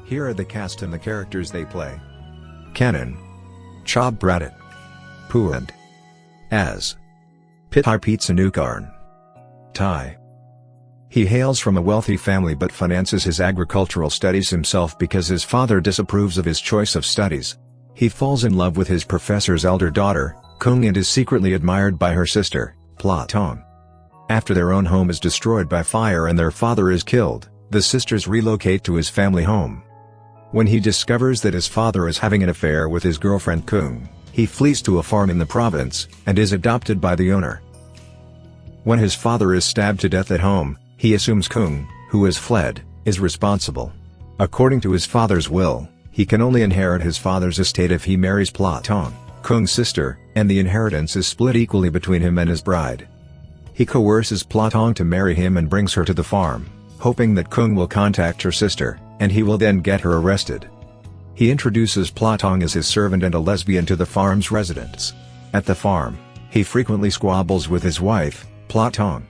Here are the cast and the characters they play. Canon: Chob Bradit. Puand as Pitai Pitsanukarn. Tai. He hails from a wealthy family but finances his agricultural studies himself because his father disapproves of his choice of studies. He falls in love with his professor's elder daughter, Kung, and is secretly admired by her sister, Platong. After their own home is destroyed by fire and their father is killed, the sisters relocate to his family home. When he discovers that his father is having an affair with his girlfriend Kung, he flees to a farm in the province, and is adopted by the owner. When his father is stabbed to death at home, he assumes Kung, who has fled, is responsible. According to his father's will, he can only inherit his father's estate if he marries Platong, Kung's sister, and the inheritance is split equally between him and his bride. He coerces Platong to marry him and brings her to the farm, hoping that Kung will contact her sister, and he will then get her arrested. He introduces Platong as his servant and a lesbian to the farm's residents. At the farm, he frequently squabbles with his wife, Platong.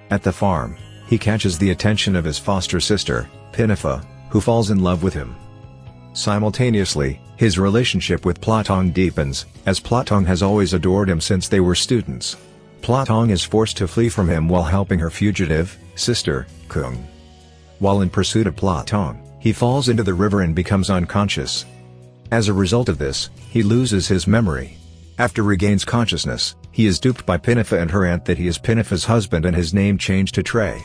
At the farm, he catches the attention of his foster sister, Pinifa, who falls in love with him. Simultaneously, his relationship with Platong deepens, as Platong has always adored him since they were students. Platong is forced to flee from him while helping her fugitive sister, Kung. While in pursuit of Platong, he falls into the river and becomes unconscious. As a result of this, he loses his memory. After regains consciousness, he is duped by Pinifa and her aunt that he is Pinifa's husband and his name changed to Trey.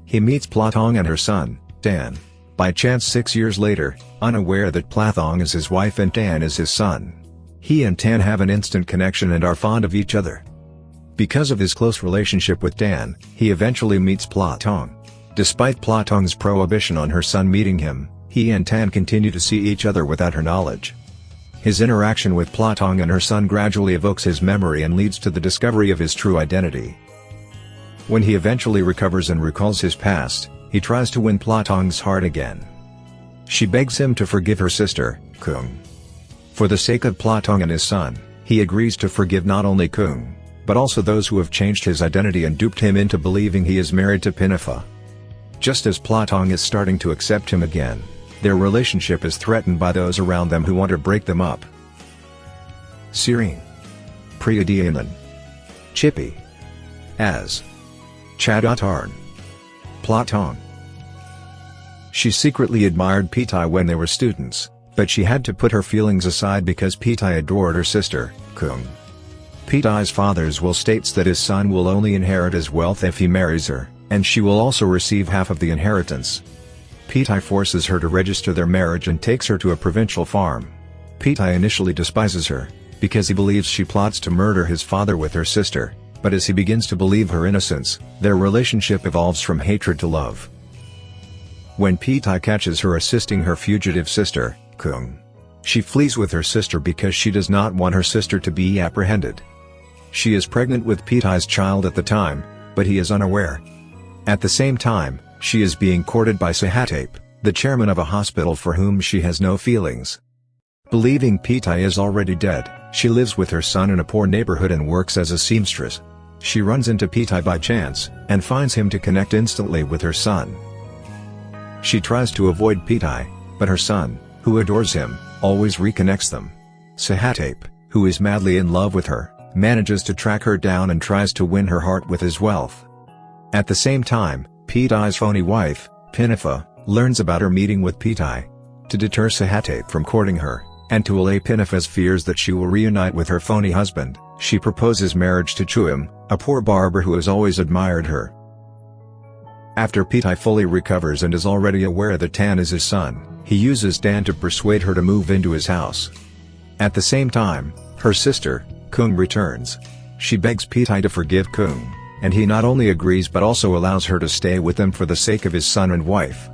He meets Platong and her son, Dan, by chance 6 years later, unaware that Platong is his wife and Dan is his son. He and Tan have an instant connection and are fond of each other. Because of his close relationship with Dan, he eventually meets Platong. Despite Platong's prohibition on her son meeting him, he and Tan continue to see each other without her knowledge. His interaction with Platong and her son gradually evokes his memory and leads to the discovery of his true identity. When he eventually recovers and recalls his past, he tries to win Platong's heart again. She begs him to forgive her sister, Kung. For the sake of Platong and his son, he agrees to forgive not only Kung, but also those who have changed his identity and duped him into believing he is married to Pinifa. Just as Platong is starting to accept him again, their relationship is threatened by those around them who want to break them up. Sirene. Priyadianan. Chippy. As Chadatarn. Platong. She secretly admired Pitai when they were students, but she had to put her feelings aside because Pitai adored her sister, Kung. Pitai's father's will states that his son will only inherit his wealth if he marries her, and she will also receive half of the inheritance. Pitai forces her to register their marriage and takes her to a provincial farm. Pitai initially despises her, because he believes she plots to murder his father with her sister, but as he begins to believe her innocence, their relationship evolves from hatred to love. When Pitai catches her assisting her fugitive sister, Kung, she flees with her sister because she does not want her sister to be apprehended. She is pregnant with Pitai's child at the time, but he is unaware. At the same time, she is being courted by Sahate, the chairman of a hospital for whom she has no feelings. Believing Pitai is already dead, she lives with her son in a poor neighborhood and works as a seamstress. She runs into Pitai by chance, and finds him to connect instantly with her son. She tries to avoid Pitai, but her son, who adores him, always reconnects them. Sahate, who is madly in love with her, manages to track her down and tries to win her heart with his wealth. At the same time, Pitai's phony wife, Pinifa, learns about her meeting with Pitai. To deter Sahate from courting her, and to allay Pinifa's fears that she will reunite with her phony husband, she proposes marriage to Chuim, a poor barber who has always admired her. After Pitai fully recovers and is already aware that Tan is his son, he uses Dan to persuade her to move into his house. At the same time, her sister, Kung, returns. She begs Pitai to forgive Kung, and he not only agrees but also allows her to stay with them for the sake of his son and wife.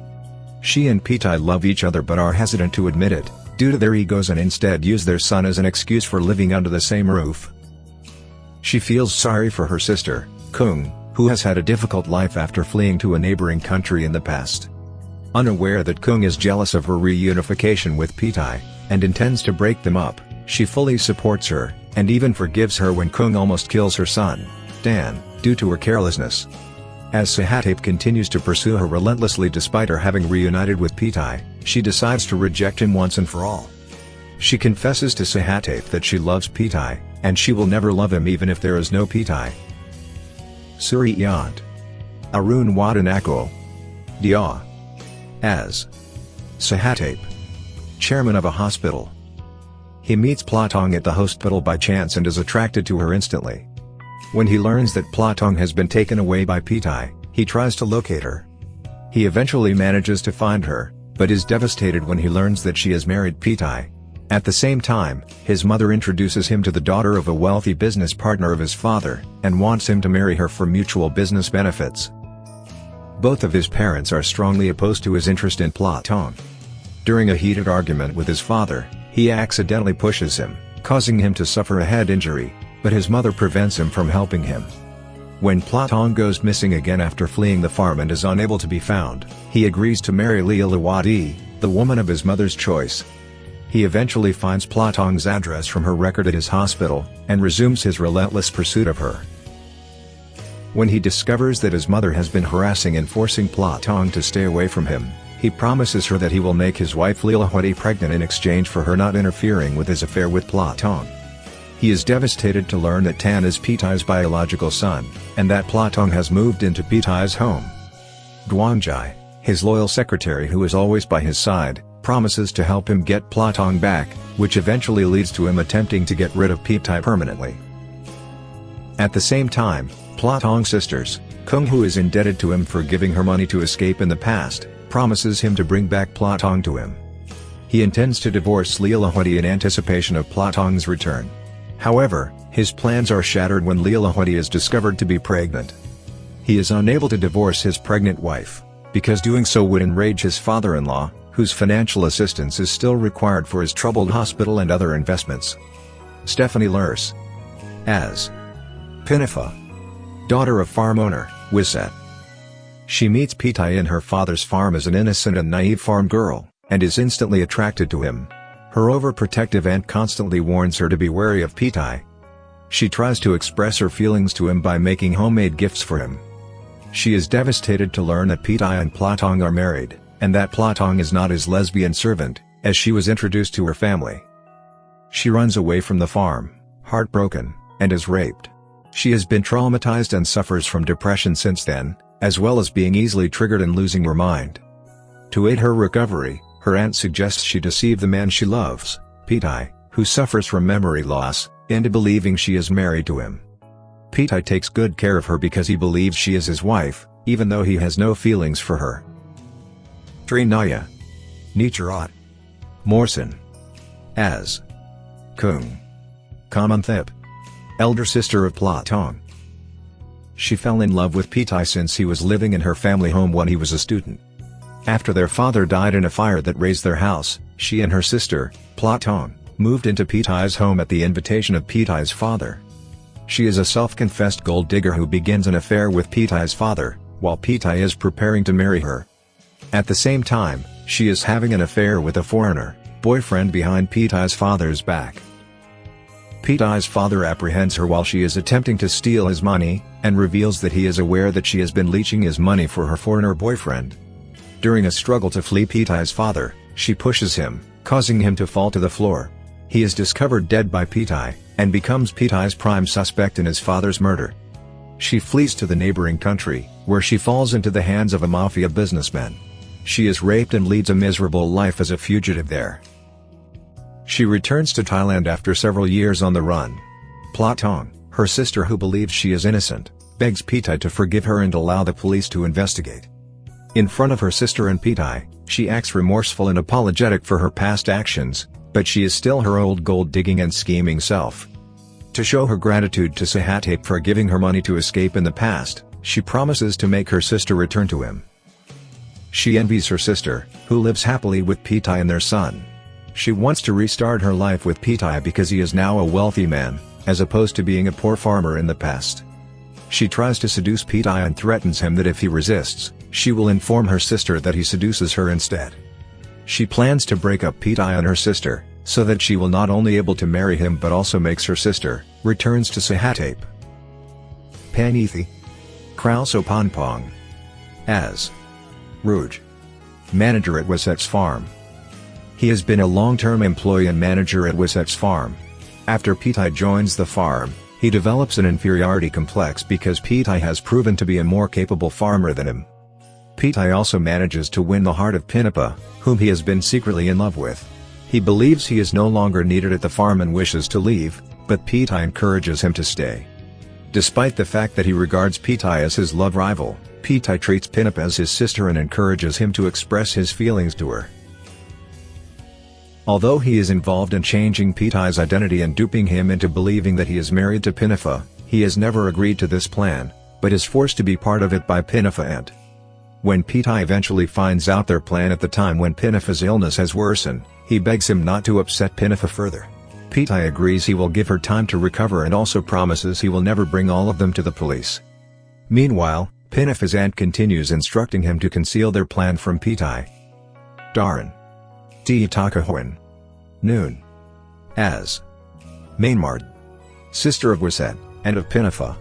She and Pitai love each other but are hesitant to admit it, due to their egos, and instead use their son as an excuse for living under the same roof. She feels sorry for her sister, Kung, who has had a difficult life after fleeing to a neighboring country in the past. Unaware that Kung is jealous of her reunification with Pitai, and intends to break them up, she fully supports her, and even forgives her when Kung almost kills her son, Dan, due to her carelessness. As Sahate continues to pursue her relentlessly despite her having reunited with Pitai, she decides to reject him once and for all. She confesses to Sahate that she loves Pitai, and she will never love him even if there is no Pitai. Suri Yant. Arun Wadanako. Dia. As Sahate, chairman of a hospital. He meets Platong at the hospital by chance and is attracted to her instantly. When he learns that Platong has been taken away by Pitai, he tries to locate her. He eventually manages to find her, but is devastated when he learns that she has married Pitai. At the same time, his mother introduces him to the daughter of a wealthy business partner of his father, and wants him to marry her for mutual business benefits. Both of his parents are strongly opposed to his interest in Platong. During a heated argument with his father, he accidentally pushes him, causing him to suffer a head injury, but his mother prevents him from helping him. When Platong goes missing again after fleeing the farm and is unable to be found, he agrees to marry Leelawati, the woman of his mother's choice. He eventually finds Platong's address from her record at his hospital, and resumes his relentless pursuit of her. When he discovers that his mother has been harassing and forcing Platong to stay away from him, he promises her that he will make his wife Leelawati pregnant in exchange for her not interfering with his affair with Platong. He is devastated to learn that Tan is Pitai's biological son, and that Platong has moved into Pitai's home. Guangjai, his loyal secretary who is always by his side, promises to help him get Platong back, which eventually leads to him attempting to get rid of Pitai permanently. At the same time, Platong's sisters, Kung, who is indebted to him for giving her money to escape in the past, promises him to bring back Platong to him. He intends to divorce Leelawati in anticipation of Platong's return. However, his plans are shattered when Leelawati is discovered to be pregnant. He is unable to divorce his pregnant wife, because doing so would enrage his father-in-law, whose financial assistance is still required for his troubled hospital and other investments. Stephanie Lurs. As Pinifa, daughter of farm owner, Wiset. She meets Pitai in her father's farm as an innocent and naive farm girl, and is instantly attracted to him. Her overprotective aunt constantly warns her to be wary of Pitai. She tries to express her feelings to him by making homemade gifts for him. She is devastated to learn that Pitai and Platong are married, and that Platong is not his lesbian servant, as she was introduced to her family. She runs away from the farm, heartbroken, and is raped. She has been traumatized and suffers from depression since then, as well as being easily triggered and losing her mind. To aid her recovery, her aunt suggests she deceive the man she loves, Pitai, who suffers from memory loss, into believing she is married to him. Pitai takes good care of her because he believes she is his wife, even though he has no feelings for her. Trinaya. Nicharat. Morson. As Kung. Kamanthip. Elder sister of Platong. She fell in love with Pitai since he was living in her family home when he was a student. After their father died in a fire that razed their house, she and her sister, Platong, moved into Pitai's home at the invitation of Pitai's father. She is a self-confessed gold digger who begins an affair with Pitai's father, while Pitai is preparing to marry her. At the same time, she is having an affair with a foreigner, boyfriend behind Pitai's father's back. Pitai's father apprehends her while she is attempting to steal his money, and reveals that he is aware that she has been leeching his money for her foreigner boyfriend. During a struggle to flee Pitai's father, she pushes him, causing him to fall to the floor. He is discovered dead by Pitai, and becomes Pitai's prime suspect in his father's murder. She flees to the neighboring country, where she falls into the hands of a mafia businessman. She is raped and leads a miserable life as a fugitive there. She returns to Thailand after several years on the run. Platong, her sister who believes she is innocent, begs Pitai to forgive her and allow the police to investigate. In front of her sister and Pitai, she acts remorseful and apologetic for her past actions, but she is still her old gold-digging and scheming self. To show her gratitude to Sahate for giving her money to escape in the past, she promises to make her sister return to him. She envies her sister, who lives happily with Pitai and their son. She wants to restart her life with Pitai because he is now a wealthy man, as opposed to being a poor farmer in the past. She tries to seduce Pitai and threatens him that if he resists, she will inform her sister that he seduces her instead. She plans to break up Pitai and her sister, so that she will not only able to marry him but also makes her sister, returns to Sahate. Panithi. Krausopanpong. As Rouge, manager at Wiset's farm. He has been a long-term employee and manager at Wiset's farm. After Pitai joins the farm, he develops an inferiority complex because Pitai has proven to be a more capable farmer than him. Pitai also manages to win the heart of Pinifa, whom he has been secretly in love with. He believes he is no longer needed at the farm and wishes to leave, but Pitai encourages him to stay. Despite the fact that he regards Pitai as his love rival, Pitai treats Pinifa as his sister and encourages him to express his feelings to her. Although he is involved in changing Pitai's identity and duping him into believing that he is married to Pinifa, he has never agreed to this plan, but is forced to be part of it by Pinifa and when Pitai eventually finds out their plan at the time when Pinifa's illness has worsened, he begs him not to upset Pinifa further. Pitai agrees he will give her time to recover and also promises he will never bring all of them to the police. Meanwhile, Pinifa's aunt continues instructing him to conceal their plan from Pitai. Daran Takahoan. Noon. As Mainmard, sister of Wiset, and of Pinifa.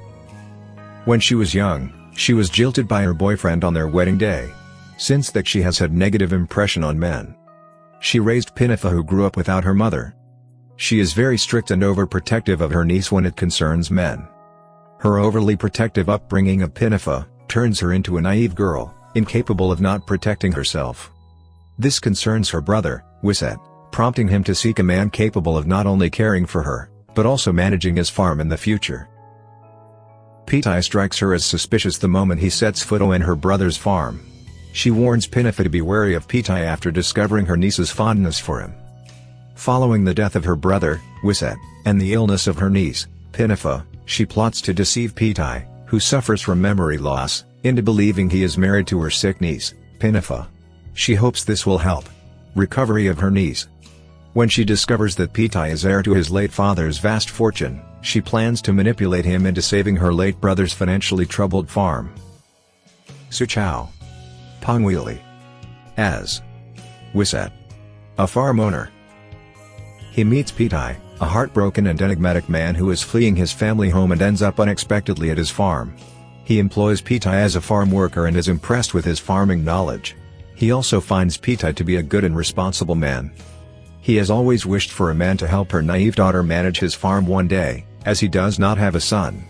When she was young, she was jilted by her boyfriend on their wedding day. Since that she has had negative impression on men. She raised Pinifa who grew up without her mother. She is very strict and overprotective of her niece when it concerns men. Her overly protective upbringing of Pinifa turns her into a naive girl, incapable of not protecting herself. This concerns her brother, Wiset, prompting him to seek a man capable of not only caring for her, but also managing his farm in the future. Pitai strikes her as suspicious the moment he sets foot on her brother's farm. She warns Pinifa to be wary of Pitai after discovering her niece's fondness for him. Following the death of her brother, Wiset, and the illness of her niece, Pinifa, she plots to deceive Pitai, who suffers from memory loss, into believing he is married to her sick niece, Pinifa. She hopes this will help recovery of her niece. When she discovers that Pitai is heir to his late father's vast fortune, she plans to manipulate him into saving her late brother's financially troubled farm. Suchao Pongwili. As Wiset, a farm owner. He meets Pitai, a heartbroken and enigmatic man who is fleeing his family home and ends up unexpectedly at his farm. He employs Pitai as a farm worker and is impressed with his farming knowledge. He also finds Pitai to be a good and responsible man. He has always wished for a man to help her naive daughter manage his farm one day, as he does not have a son.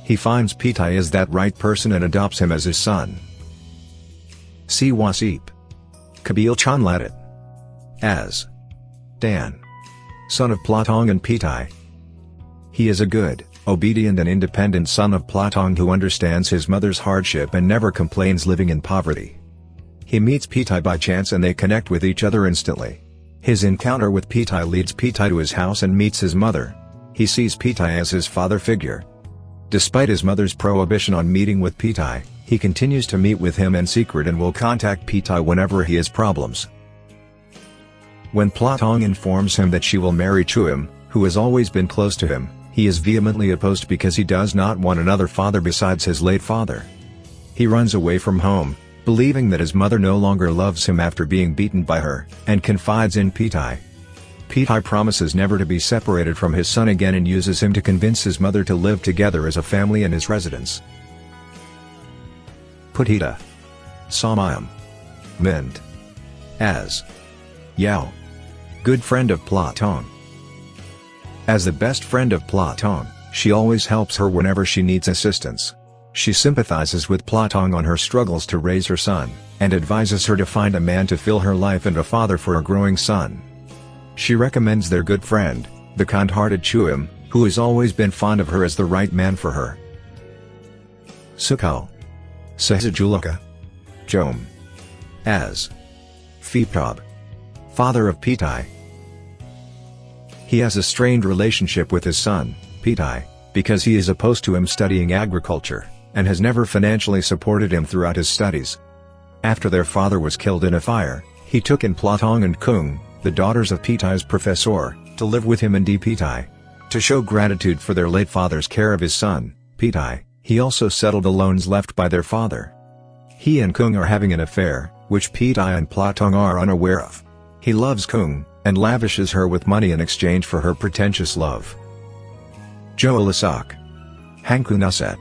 He finds Pitai as that right person and adopts him as his son. Siwasip Kabil Chanlatit. As Dan, son of Platong and Pitai. He is a good, obedient and independent son of Platong who understands his mother's hardship and never complains living in poverty. He meets Pitai by chance and they connect with each other instantly. His encounter with Pitai leads Pitai to his house and meets his mother. He sees Pitai as his father figure. Despite his mother's prohibition on meeting with Pitai, he continues to meet with him in secret and will contact Pitai whenever he has problems. When Platong informs him that she will marry Chuim, who has always been close to him, he is vehemently opposed because he does not want another father besides his late father. He runs away from home, believing that his mother no longer loves him after being beaten by her, and confides in Pitai. Pitai promises never to be separated from his son again and uses him to convince his mother to live together as a family in his residence. Putita Samayam Mint. As Yao, good friend of Platong. As the best friend of Platong, she always helps her whenever she needs assistance. She sympathizes with Platong on her struggles to raise her son, and advises her to find a man to fill her life and a father for a growing son. She recommends their good friend, the kind-hearted Chuim, who has always been fond of her as the right man for her. Sukal Sahajulaka Jom. As Phiptab, father of Pitai. He has a strained relationship with his son, Pitai, because he is opposed to him studying agriculture, and has never financially supported him throughout his studies. After their father was killed in a fire, he took in Platong and Kung, the daughters of Pitai's professor, to live with him in Pitai. To show gratitude for their late father's care of his son, Pitai, he also settled the loans left by their father. He and Kung are having an affair, which Pitai and Platong are unaware of. He loves Kung, and lavishes her with money in exchange for her pretentious love. Joelisak Hankunaset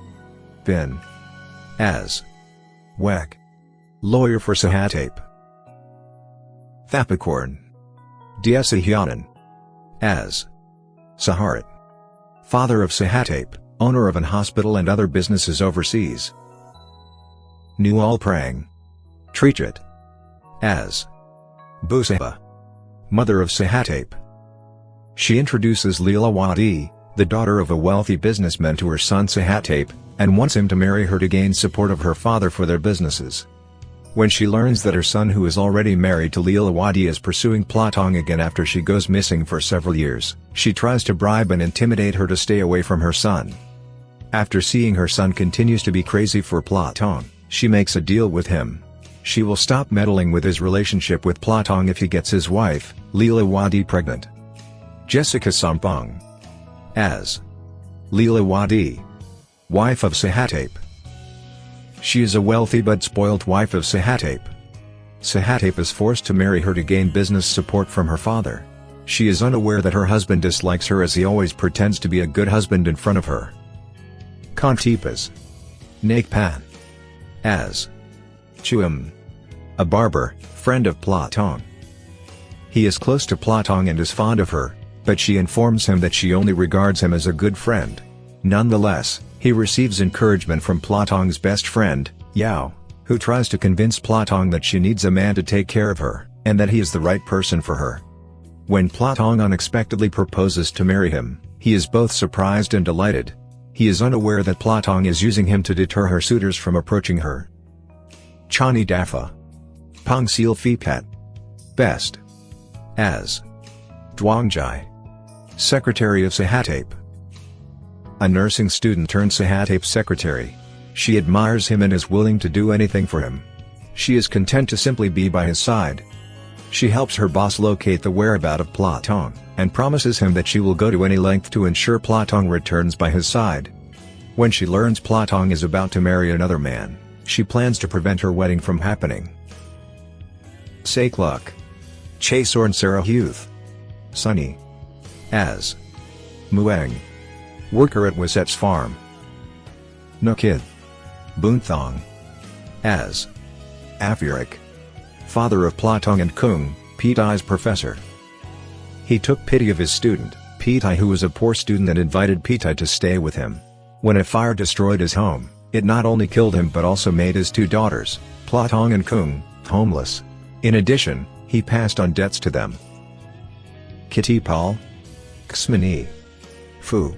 Bin. as Wek, lawyer for Sahate. Thapakorn Diasahyanan as Sahate, father of Sahate, owner of an hospital and other businesses overseas. Nual Prang Trichit as Busaba, mother of Sahate. She introduces Leelawati, the daughter of a wealthy businessman, to her son Sahate, and wants him to marry her to gain support of her father for their businesses. When she learns that her son, who is already married to Leelawati, is pursuing Platong again after she goes missing for several years, she tries to bribe and intimidate her to stay away from her son. After seeing her son continues to be crazy for Platong, she makes a deal with him. She will stop meddling with his relationship with Platong if he gets his wife, Leelawati, pregnant. Jessica Sampong as Leelawati, wife of Sahate. She is a wealthy but spoilt wife of Sahate. Sahate is forced to marry her to gain business support from her father. She is unaware that her husband dislikes her, as he always pretends to be a good husband in front of her. Kantipas Nakpan as Chuam, a barber, friend of Platong. He is close to Platong and is fond of her, but she informs him that she only regards him as a good friend. Nonetheless, he receives encouragement from Platong's best friend, Yao, who tries to convince Platong that she needs a man to take care of her, and that he is the right person for her. When Platong unexpectedly proposes to marry him, he is both surprised and delighted. He is unaware that Platong is using him to deter her suitors from approaching her. Chani Dafa Pongsil Phipat best as Dwangjai, secretary of Sahate. A nursing student turned Sahate secretary. She admires him and is willing to do anything for him. She is content to simply be by his side. She helps her boss locate the whereabouts of Platong, and promises him that she will go to any length to ensure Platong returns by his side. When she learns Platong is about to marry another man, she plans to prevent her wedding from happening. Sakluk Chasorn Sarahuth Sunny as Muang, worker at Wiset's farm. Nukid Bunthong as Afirik, father of Platong and Kung, Pitai's professor. He took pity of his student, Pitai, who was a poor student, and invited Pitai to stay with him. When a fire destroyed his home, it not only killed him but also made his two daughters, Platong and Kung, homeless. In addition, he passed on debts to them. Kitipal Ksmini Fu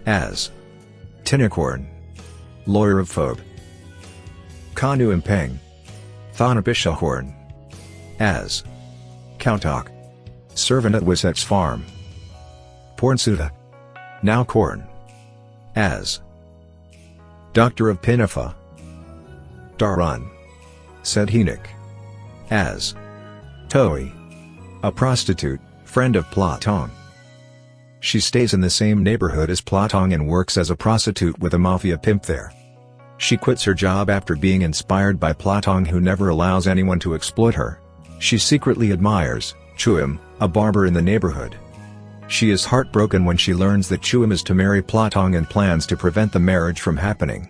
as Tinakorn, lawyer of Phobe. Kanu Impeng Thonabishahorn as Kautok, servant at Wiset's farm. Pornsuta now Korn as doctor of Pinifa. Darun said Hinik as Toi, a prostitute, friend of Platong. She stays in the same neighborhood as Platong and works as a prostitute with a mafia pimp there. She quits her job after being inspired by Platong, who never allows anyone to exploit her. She secretly admires Chuam, a barber in the neighborhood. She is heartbroken when she learns that Chuam is to marry Platong and plans to prevent the marriage from happening.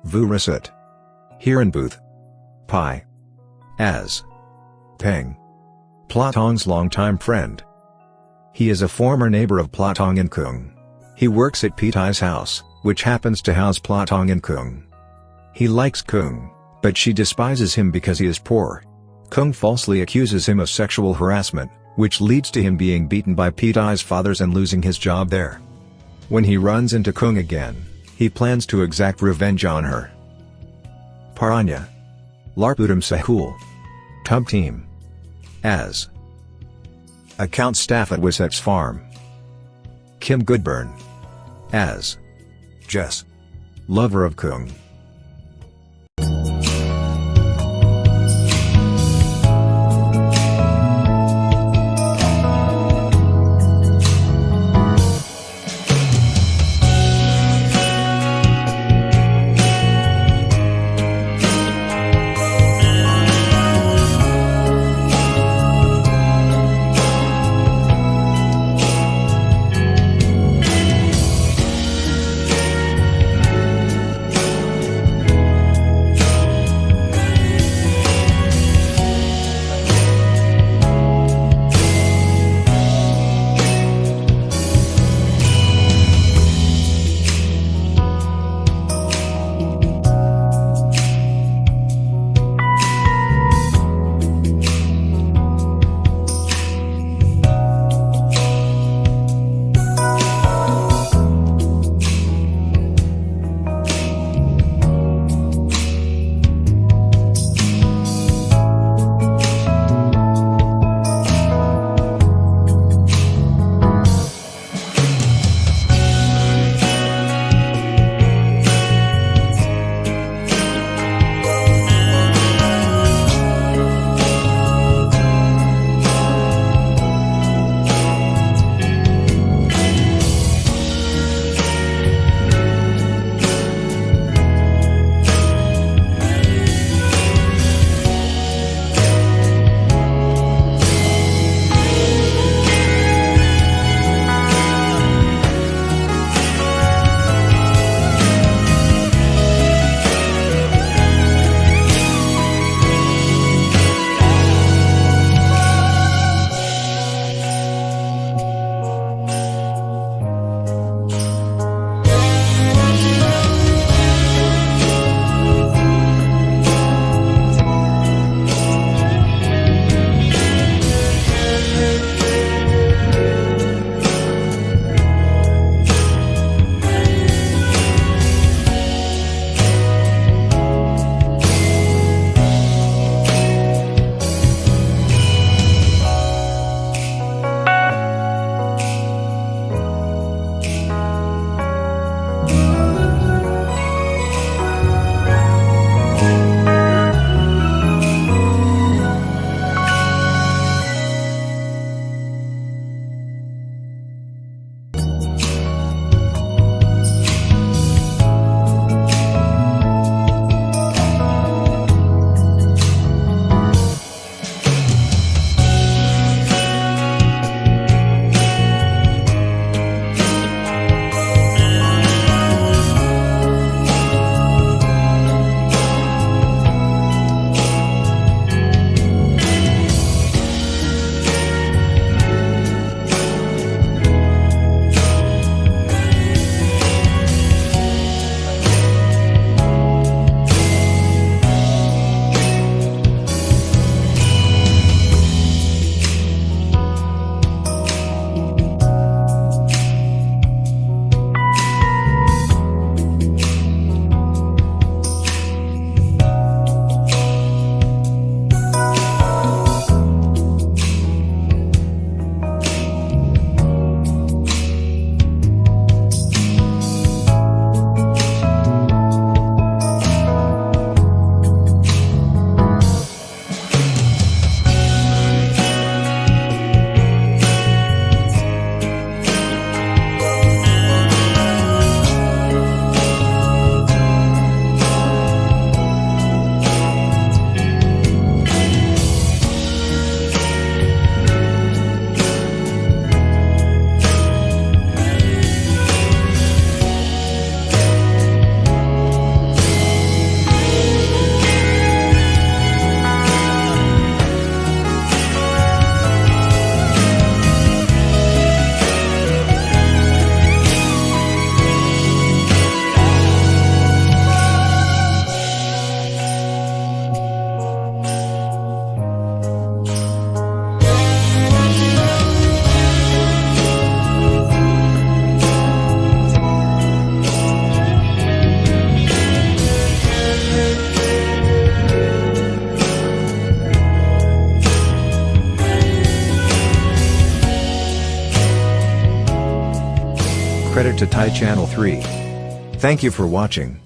Vurasut Hiranbooth Pai as Peng, Platong's longtime friend. He is a former neighbor of Platong and Kung. He works at Pitai's house, which happens to house Platong and Kung. He likes Kung, but she despises him because he is poor. Kung falsely accuses him of sexual harassment, which leads to him being beaten by Pitai's fathers and losing his job there. When he runs into Kung again, he plans to exact revenge on her. Paranya Larpudam Sahul Tub Team as account staff at Wiset's farm. Kim Goodburn as Jess, lover of Kung. credit to Thai Channel 3. Thank you for watching.